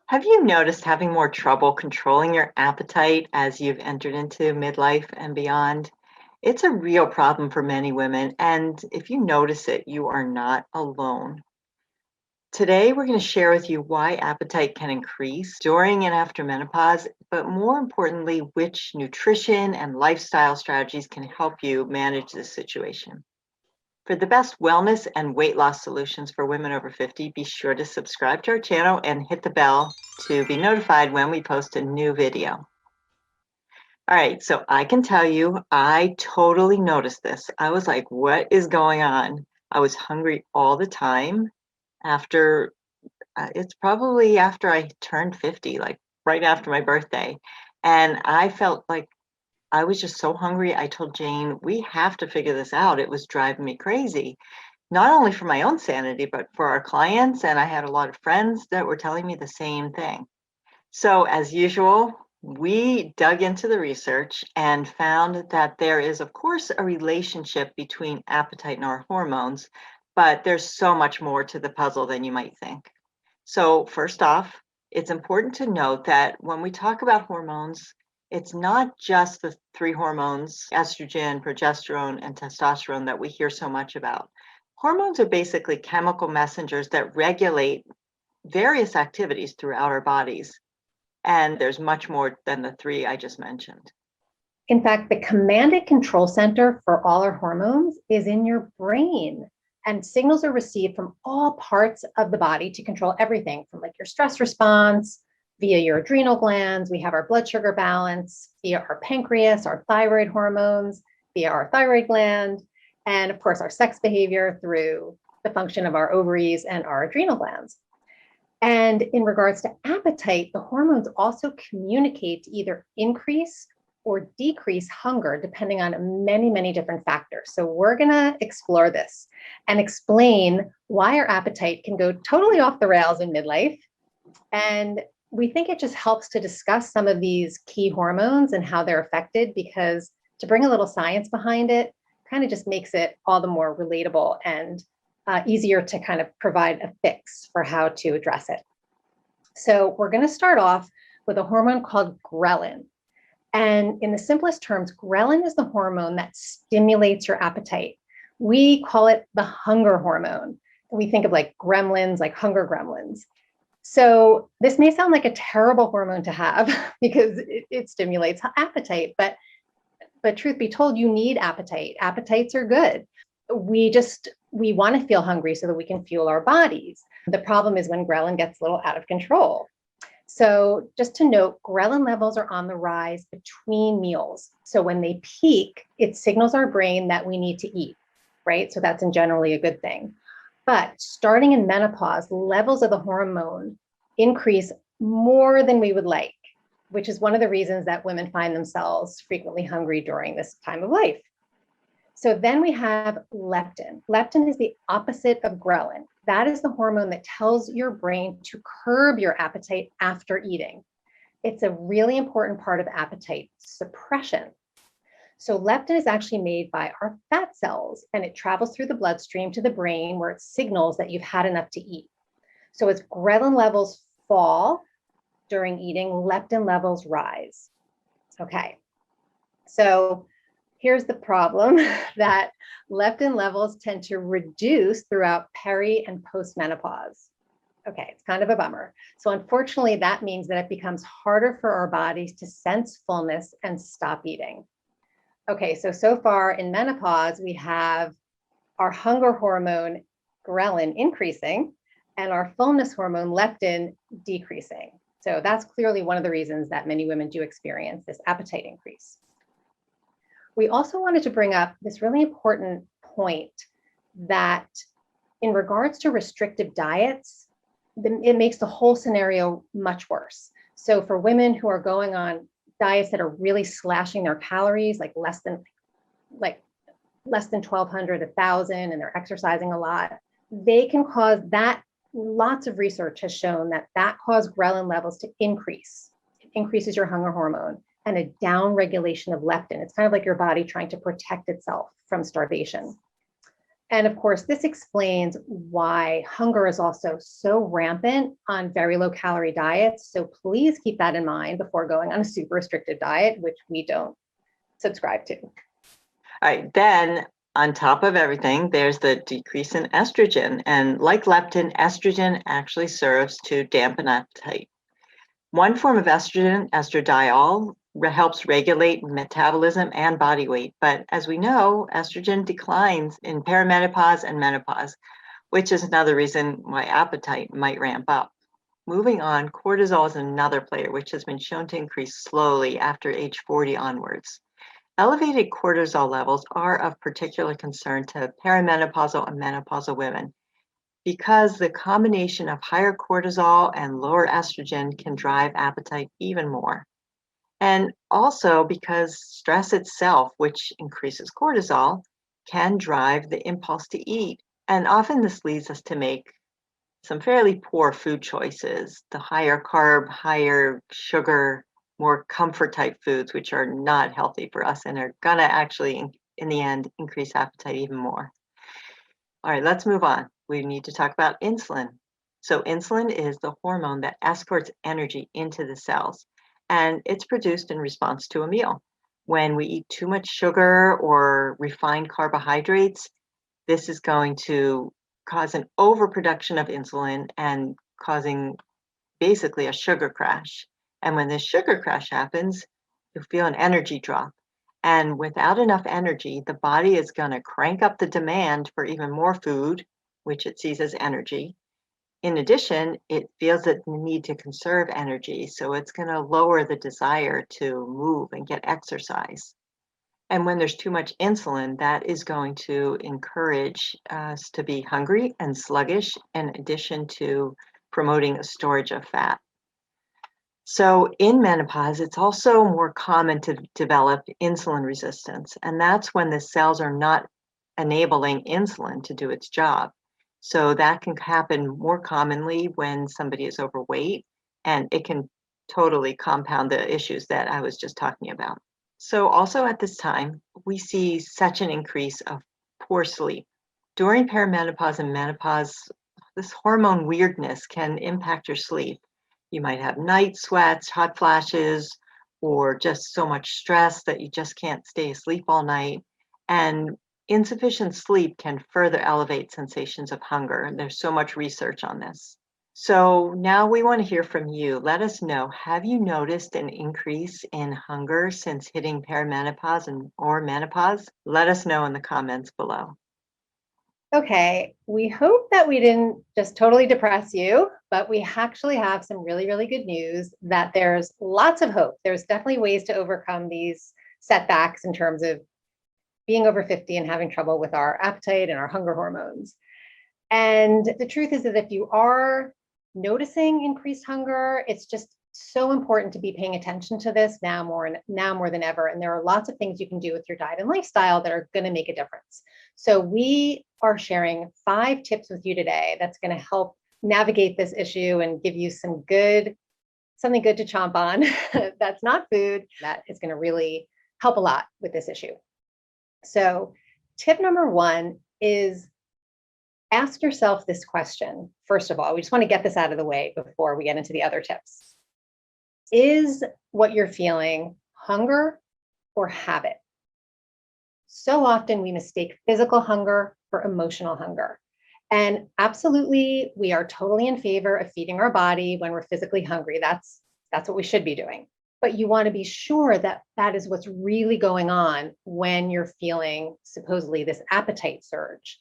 Have you noticed having more trouble controlling your appetite as you've entered into midlife and beyond? It's a real problem for many women, and if you notice it, you are not alone. Today, we're going to share with you why appetite can increase during and after menopause, but more importantly, which nutrition and lifestyle strategies can help you manage this situation. For the best wellness and weight loss solutions for women over 50, be sure to subscribe to our channel and hit the bell to be notified when we post a new video. All right, so I can tell you, I totally noticed this. I was like, what is going on? I was hungry all the time after, it's probably after I turned 50, like right after my birthday. And I felt like I was just so hungry. I told Jane, we have to figure this out. It was driving me crazy, not only for my own sanity, but for our clients. And I had a lot of friends that were telling me the same thing. So, as usual, we dug into the research and found that there is, of course, a relationship between appetite and our hormones, but there's so much more to the puzzle than you might think. So, first off, it's important to note that when we talk about hormones, it's not just the three hormones, estrogen, progesterone, and testosterone, that we hear so much about. Hormones are basically chemical messengers that regulate various activities throughout our bodies. And there's much more than the three I just mentioned. In fact, the command and control center for all our hormones is in your brain. And signals are received from all parts of the body to control everything from like your stress response, via your adrenal glands. We have our blood sugar balance, via our pancreas, our thyroid hormones, via our thyroid gland, and of course, our sex behavior through the function of our ovaries and our adrenal glands. And in regards to appetite, the hormones also communicate to either increase or decrease hunger, depending on many, many different factors. So we're gonna explore this and explain why our appetite can go totally off the rails in midlife. And we think it just helps to discuss some of these key hormones and how they're affected, because to bring a little science behind it kind of just makes it all the more relatable and easier to kind of provide a fix for how to address it. So we're going to start off with a hormone called ghrelin. And in the simplest terms, ghrelin is the hormone that stimulates your appetite. We call it the hunger hormone. We think of like gremlins, like hunger gremlins. So this may sound like a terrible hormone to have because it stimulates appetite, but truth be told, you need appetite. Appetites are good. We want to feel hungry so that we can fuel our bodies. The problem is when ghrelin gets a little out of control. So just to note, ghrelin levels are on the rise between meals. So when they peak, it signals our brain that we need to eat, right? So that's generally a good thing. But starting in menopause, levels of the hormone increase more than we would like, which is one of the reasons that women find themselves frequently hungry during this time of life. So then we have leptin. Leptin is the opposite of ghrelin. That is the hormone that tells your brain to curb your appetite after eating. It's a really important part of appetite suppression. So leptin is actually made by our fat cells, and it travels through the bloodstream to the brain where it signals that you've had enough to eat. So as ghrelin levels fall during eating, leptin levels rise. Okay, so here's the problem that leptin levels tend to reduce throughout peri and postmenopause. Okay, it's kind of a bummer. So unfortunately, that means that it becomes harder for our bodies to sense fullness and stop eating. Okay, so far in menopause, we have our hunger hormone, ghrelin, increasing, and our fullness hormone, leptin, decreasing. So that's clearly one of the reasons that many women do experience this appetite increase. We also wanted to bring up this really important point that in regards to restrictive diets, it makes the whole scenario much worse. So for women who are going on diets that are really slashing their calories, like less than 1,200, 1,000, and they're exercising a lot, they can cause that. Lots of research has shown that causes ghrelin levels to increase. It increases your hunger hormone and a down regulation of leptin. It's kind of like your body trying to protect itself from starvation. And of course, this explains why hunger is also so rampant on very low calorie diets. So please keep that in mind before going on a super restrictive diet, which we don't subscribe to. All right, then on top of everything, there's the decrease in estrogen. And like leptin, estrogen actually serves to dampen appetite. One form of estrogen, estradiol, helps regulate metabolism and body weight. But as we know, estrogen declines in perimenopause and menopause, which is another reason why appetite might ramp up. Moving on, cortisol is another player, which has been shown to increase slowly after age 40 onwards. Elevated cortisol levels are of particular concern to perimenopausal and menopausal women because the combination of higher cortisol and lower estrogen can drive appetite even more. And also because stress itself, which increases cortisol, can drive the impulse to eat. And often this leads us to make some fairly poor food choices, the higher carb, higher sugar, more comfort type foods, which are not healthy for us and are gonna actually, in the end, increase appetite even more. All right, let's move on. We need to talk about insulin. So insulin is the hormone that escorts energy into the cells, and it's produced in response to a meal. When we eat too much sugar or refined carbohydrates, this is going to cause an overproduction of insulin and causing basically a sugar crash. And when this sugar crash happens, you feel an energy drop. And without enough energy, the body is going to crank up the demand for even more food, which it sees as energy. In addition, it feels the need to conserve energy, so it's going to lower the desire to move and get exercise. And when there's too much insulin, that is going to encourage us to be hungry and sluggish, in addition to promoting a storage of fat. So in menopause, it's also more common to develop insulin resistance, and that's when the cells are not enabling insulin to do its job. So that can happen more commonly when somebody is overweight, and it can totally compound the issues that I was just talking about. So also at this time, we see such an increase of poor sleep. During perimenopause and menopause, this hormone weirdness can impact your sleep. You might have night sweats, hot flashes, or just so much stress that you just can't stay asleep all night. And insufficient sleep can further elevate sensations of hunger. And there's so much research on this. So now we want to hear from you. Let us know, have you noticed an increase in hunger since hitting perimenopause or menopause? Let us know in the comments below. Okay, we hope that we didn't just totally depress you, but we actually have some really, really good news that there's lots of hope. There's definitely ways to overcome these setbacks in terms of being over 50 and having trouble with our appetite and our hunger hormones. And the truth is that if you are noticing increased hunger, it's just so important to be paying attention to this now more than ever. And there are lots of things you can do with your diet and lifestyle that are going to make a difference. So we are sharing 5 tips with you today that's going to help navigate this issue and give you something good to chomp on that's not food, that is going to really help a lot with this issue. So tip number 1 is ask yourself this question. First of all, we just want to get this out of the way before we get into the other tips. Is what you're feeling hunger or habit? So often we mistake physical hunger for emotional hunger. And absolutely, we are totally in favor of feeding our body when we're physically hungry. That's what we should be doing. But you want to be sure that that is what's really going on when you're feeling supposedly this appetite surge.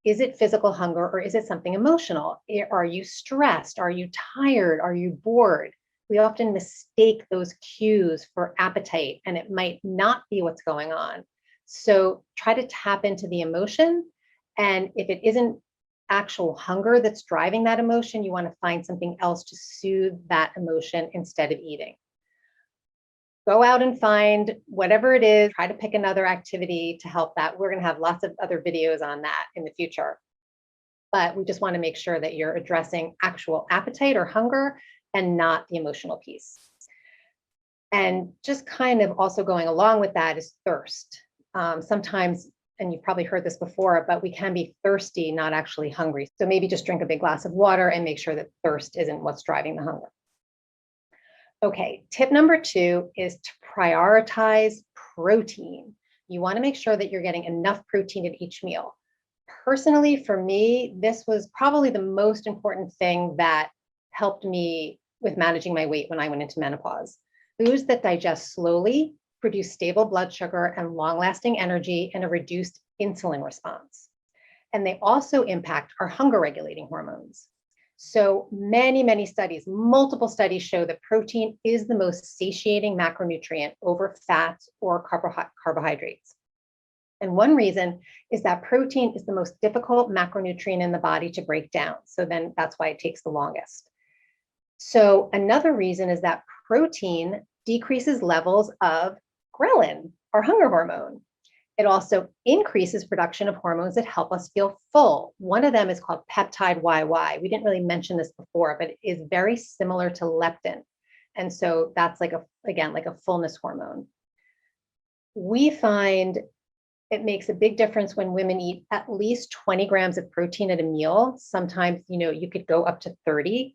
Is it physical hunger or is it something emotional? Are you stressed? Are you tired? Are you bored? We often mistake those cues for appetite, and it might not be what's going on. So try to tap into the emotion. And if it isn't actual hunger that's driving that emotion, you want to find something else to soothe that emotion instead of eating. Go out and find whatever it is, try to pick another activity to help that. We're going to have lots of other videos on that in the future. But we just want to make sure that you're addressing actual appetite or hunger and not the emotional piece. And just kind of also going along with that is thirst. Sometimes, and you've probably heard this before, but we can be thirsty, not actually hungry. So maybe just drink a big glass of water and make sure that thirst isn't what's driving the hunger. Okay, tip number 2 is to prioritize protein. You want to make sure that you're getting enough protein at each meal. Personally, for me, this was probably the most important thing that helped me with managing my weight when I went into menopause. Foods that digest slowly produce stable blood sugar and long-lasting energy and a reduced insulin response. And they also impact our hunger regulating hormones. So many studies, multiple studies show that protein is the most satiating macronutrient over fats or carbohydrates. And one reason is that protein is the most difficult macronutrient in the body to break down. So then that's why it takes the longest. So another reason is that protein decreases levels of ghrelin, our hunger hormone. It also increases production of hormones that help us feel full. One of them is called peptide YY. We didn't really mention this before, but it is very similar to leptin. And so that's like a fullness hormone. We find it makes a big difference when women eat at least 20 grams of protein at a meal. Sometimes, you could go up to 30.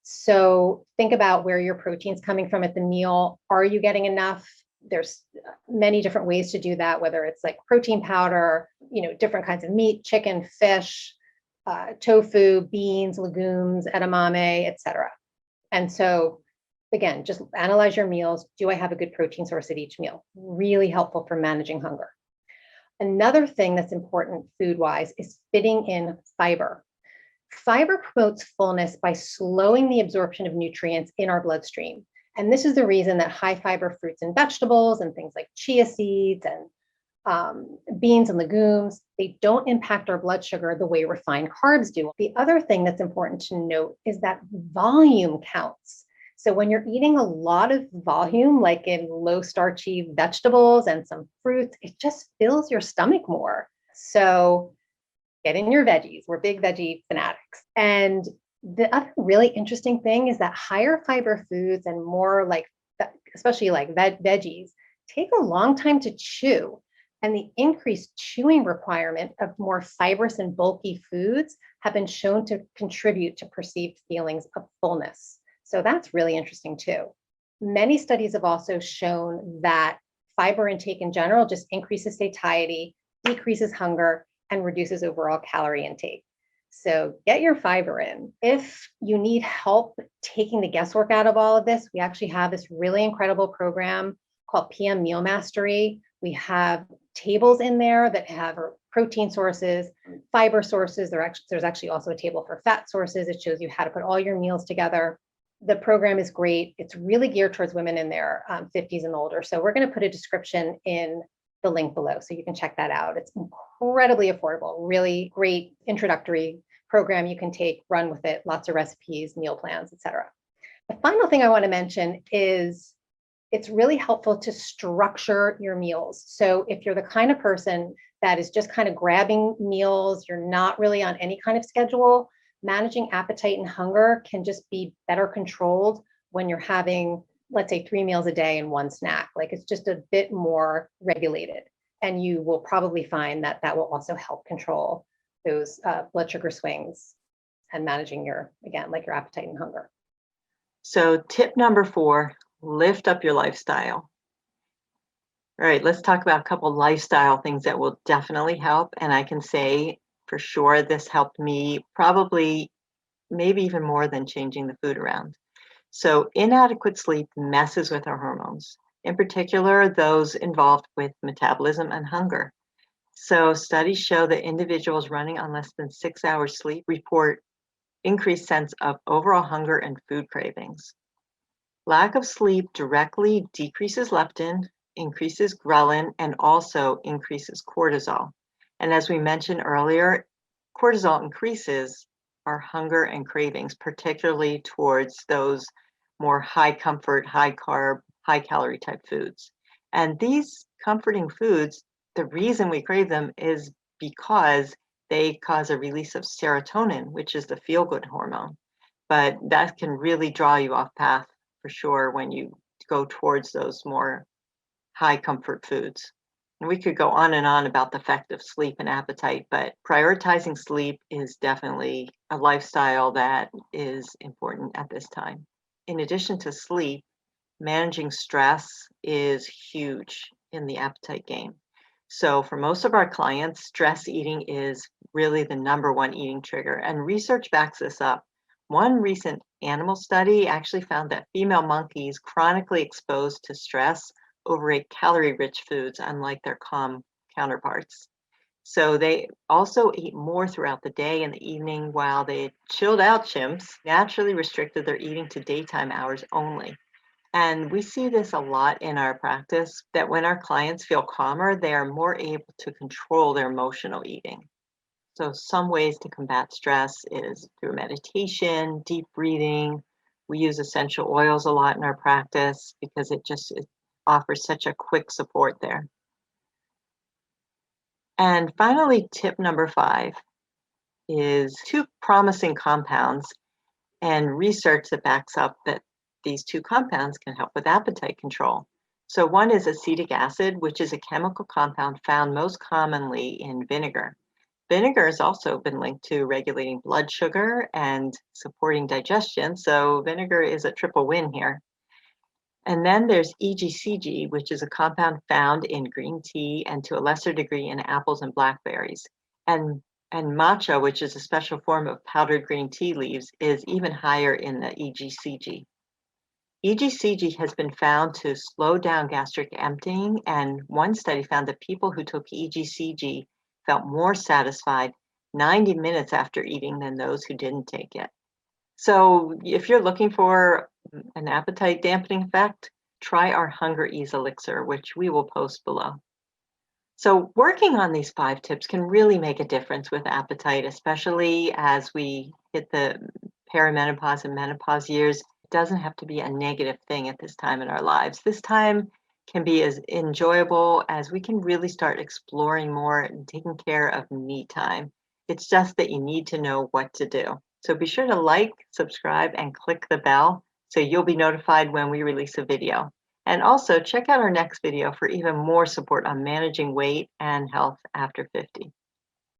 So think about where your protein's coming from at the meal. Are you getting enough? There's many different ways to do that, whether it's like protein powder, different kinds of meat, chicken, fish, tofu, beans, legumes, edamame, etc. And so again, just analyze your meals. Do I have a good protein source at each meal? Really helpful for managing hunger. Another thing that's important food-wise is fitting in fiber. Fiber promotes fullness by slowing the absorption of nutrients in our bloodstream. And this is the reason that high fiber fruits and vegetables and things like chia seeds and beans and legumes, they don't impact our blood sugar the way refined carbs do. The other thing that's important to note is that volume counts. So when you're eating a lot of volume, like in low starchy vegetables and some fruits, it just fills your stomach more. So get in your veggies. We're big veggie fanatics. And the other really interesting thing is that higher fiber foods and more especially like veggies, take a long time to chew. And the increased chewing requirement of more fibrous and bulky foods have been shown to contribute to perceived feelings of fullness. So that's really interesting too. Many studies have also shown that fiber intake in general just increases satiety, decreases hunger, and reduces overall calorie intake. So get your fiber in. If you need help taking the guesswork out of all of this, we actually have this really incredible program called PM Meal Mastery. We have tables in there that have protein sources, fiber sources. There's actually also a table for fat sources. It shows you how to put all your meals together. The program is great. It's really geared towards women in their 50s and older. So we're going to put a description in the link below so you can check that out. It's incredibly affordable, really great introductory program you can take, run with it, lots of recipes, meal plans, etc. The final thing I want to mention is it's really helpful to structure your meals. So if you're the kind of person that is just kind of grabbing meals, you're not really on any kind of schedule, managing appetite and hunger can just be better controlled when you're having, let's say, 3 meals a day and 1 snack. Like it's just a bit more regulated. And you will probably find that that will also help control those blood sugar swings and managing your appetite and hunger. So tip number 4, lift up your lifestyle. All right, let's talk about a couple lifestyle things that will definitely help. And I can say for sure this helped me probably maybe even more than changing the food around. So inadequate sleep messes with our hormones, in particular those involved with metabolism and hunger. So studies show that individuals running on less than 6 hours sleep report increased sense of overall hunger and food cravings. Lack of sleep directly decreases leptin, increases ghrelin, and also increases cortisol. And as we mentioned earlier, cortisol increases our hunger and cravings, particularly towards those more high comfort, high carb, high calorie type foods. And these comforting foods, the reason we crave them is because they cause a release of serotonin, which is the feel-good hormone. But that can really draw you off path for sure when you go towards those more high comfort foods. And we could go on and on about the effect of sleep and appetite, but prioritizing sleep is definitely a lifestyle that is important at this time. In addition to sleep, managing stress is huge in the appetite game. So, for most of our clients, stress eating is really the number one eating trigger, and research backs this up. One recent animal study actually found that female monkeys chronically exposed to stress overate calorie-rich foods, unlike their calm counterparts. So they also ate more throughout the day and the evening, while the chilled out chimps naturally restricted their eating to daytime hours only. And we see this a lot in our practice, that when our clients feel calmer, they are more able to control their emotional eating. So some ways to combat stress is through meditation, deep breathing. We use essential oils a lot in our practice because it offers such a quick support there. And finally, tip number 5 is two promising compounds and research that backs up that these two compounds can help with appetite control. So one is acetic acid, which is a chemical compound found most commonly in vinegar. Vinegar has also been linked to regulating blood sugar and supporting digestion, so vinegar is a triple win here. And then there's EGCG, which is a compound found in green tea and to a lesser degree in apples and blackberries. And and matcha, which is a special form of powdered green tea leaves, is even higher in the EGCG. EGCG has been found to slow down gastric emptying, and one study found that people who took EGCG felt more satisfied 90 minutes after eating than those who didn't take it. So if you're looking for an appetite dampening effect, try our Hunger Ease Elixir, which we will post below. So working on these 5 tips can really make a difference with appetite, especially as we hit the perimenopause and menopause years. It doesn't have to be a negative thing at this time in our lives. This time can be as enjoyable as we can really start exploring more and taking care of me time. It's just that you need to know what to do. So be sure to like, subscribe, and click the bell so you'll be notified when we release a video. And also check out our next video for even more support on managing weight and health after 50.